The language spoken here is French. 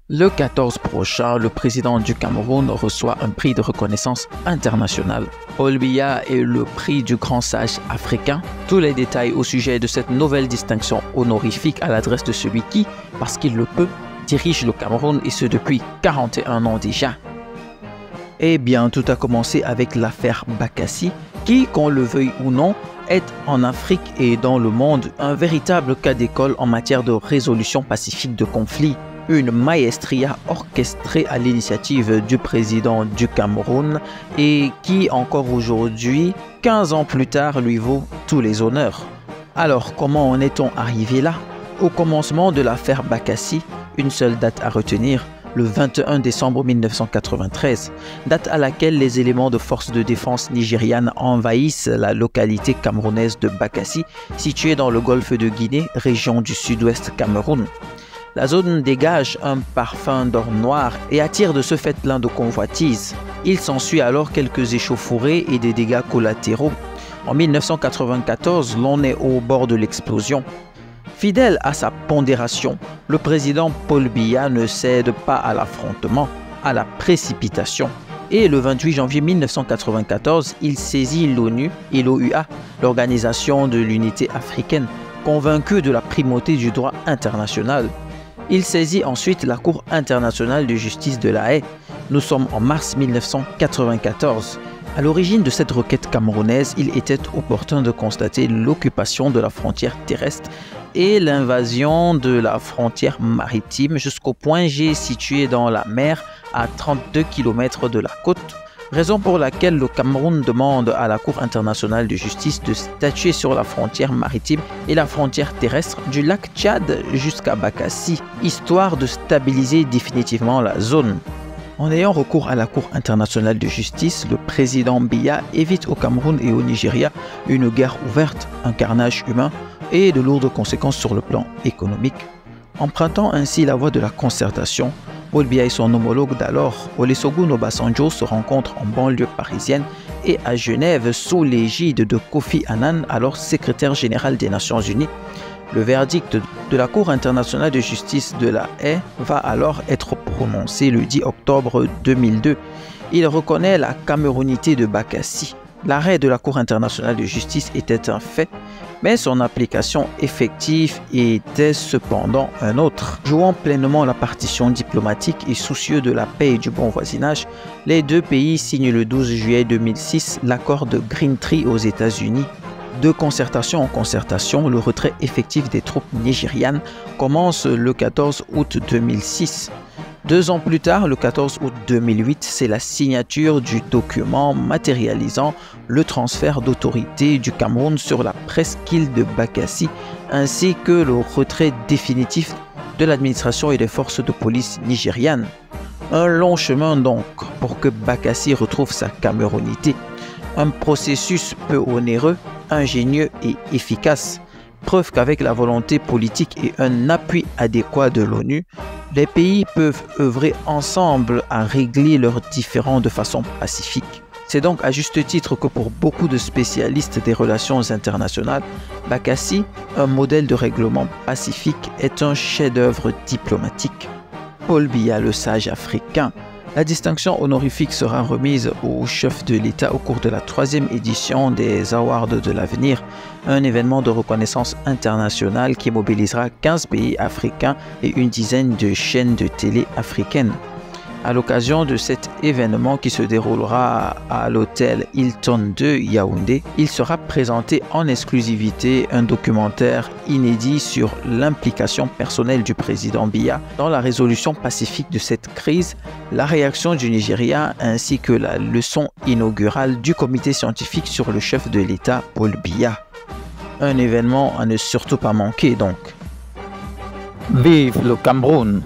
Le 14 prochain, le président du Cameroun reçoit un prix de reconnaissance international. Paul Biya est le prix du grand sage africain. Tous les détails au sujet de cette nouvelle distinction honorifique à l'adresse de celui qui, parce qu'il le peut, dirige le Cameroun et ce depuis 41 ans déjà. Eh bien, tout a commencé avec l'affaire Bakassi, qui, qu'on le veuille ou non, est en Afrique et dans le monde un véritable cas d'école en matière de résolution pacifique de conflits. Une maestria orchestrée à l'initiative du président du Cameroun et qui, encore aujourd'hui, 15 ans plus tard, lui vaut tous les honneurs. Alors, comment en est-on arrivé là? Au commencement de l'affaire Bakassi, une seule date à retenir, le 21 décembre 1993, date à laquelle les éléments de forces de défense nigérianes envahissent la localité camerounaise de Bakassi, située dans le golfe de Guinée, région du sud-ouest Cameroun. La zone dégage un parfum d'or noir et attire de ce fait plein de convoitises. Il s'ensuit alors quelques échauffourées et des dégâts collatéraux. En 1994, l'on est au bord de l'explosion. Fidèle à sa pondération, le président Paul Biya ne cède pas à l'affrontement, à la précipitation. Et le 28 janvier 1994, il saisit l'ONU et l'OUA, l'Organisation de l'Unité africaine, convaincu de la primauté du droit international. Il saisit ensuite la Cour internationale de justice de La Haye. Nous sommes en mars 1994. À l'origine de cette requête camerounaise, il était opportun de constater l'occupation de la frontière terrestre et l'invasion de la frontière maritime jusqu'au point G situé dans la mer à 32 km de la côte. Raison pour laquelle le Cameroun demande à la Cour internationale de justice de statuer sur la frontière maritime et la frontière terrestre du lac Tchad jusqu'à Bakassi, histoire de stabiliser définitivement la zone. En ayant recours à la Cour internationale de justice, le président Biya évite au Cameroun et au Nigeria une guerre ouverte, un carnage humain et de lourdes conséquences sur le plan économique. Empruntant ainsi la voie de la concertation, Paul Biya et son homologue d'alors, Olusegun Obasanjo, se rencontrent en banlieue parisienne et à Genève sous l'égide de Kofi Annan, alors secrétaire général des Nations Unies. Le verdict de la Cour internationale de justice de La Haye va alors être prononcé le 10 octobre 2002. Il reconnaît la camerounité de Bakassi. L'arrêt de la Cour internationale de justice était un fait, mais son application effective était cependant un autre. Jouant pleinement la partition diplomatique et soucieux de la paix et du bon voisinage, les deux pays signent le 12 juillet 2006 l'accord de Green Tree aux États-Unis. De concertation en concertation, le retrait effectif des troupes nigérianes commence le 14 août 2006. 2 ans plus tard, le 14 août 2008, c'est la signature du document matérialisant le transfert d'autorité du Cameroun sur la presqu'île de Bakassi, ainsi que le retrait définitif de l'administration et des forces de police nigérianes. Un long chemin donc pour que Bakassi retrouve sa camerounité. Un processus peu onéreux, ingénieux et efficace. Preuve qu'avec la volonté politique et un appui adéquat de l'ONU, les pays peuvent œuvrer ensemble à régler leurs différends de façon pacifique. C'est donc à juste titre que pour beaucoup de spécialistes des relations internationales, Bakassi, un modèle de règlement pacifique, est un chef-d'œuvre diplomatique. Paul Biya, le sage africain. La distinction honorifique sera remise au chef de l'État au cours de la 3e édition des Awards de l'avenir, un événement de reconnaissance internationale qui mobilisera 15 pays africains et une dizaine de chaînes de télé africaines. À l'occasion de cet événement qui se déroulera à l'hôtel Hilton de Yaoundé, il sera présenté en exclusivité un documentaire inédit sur l'implication personnelle du président Biya dans la résolution pacifique de cette crise, la réaction du Nigeria ainsi que la leçon inaugurale du comité scientifique sur le chef de l'État Paul Biya. Un événement à ne surtout pas manquer donc. Vive le Cameroun!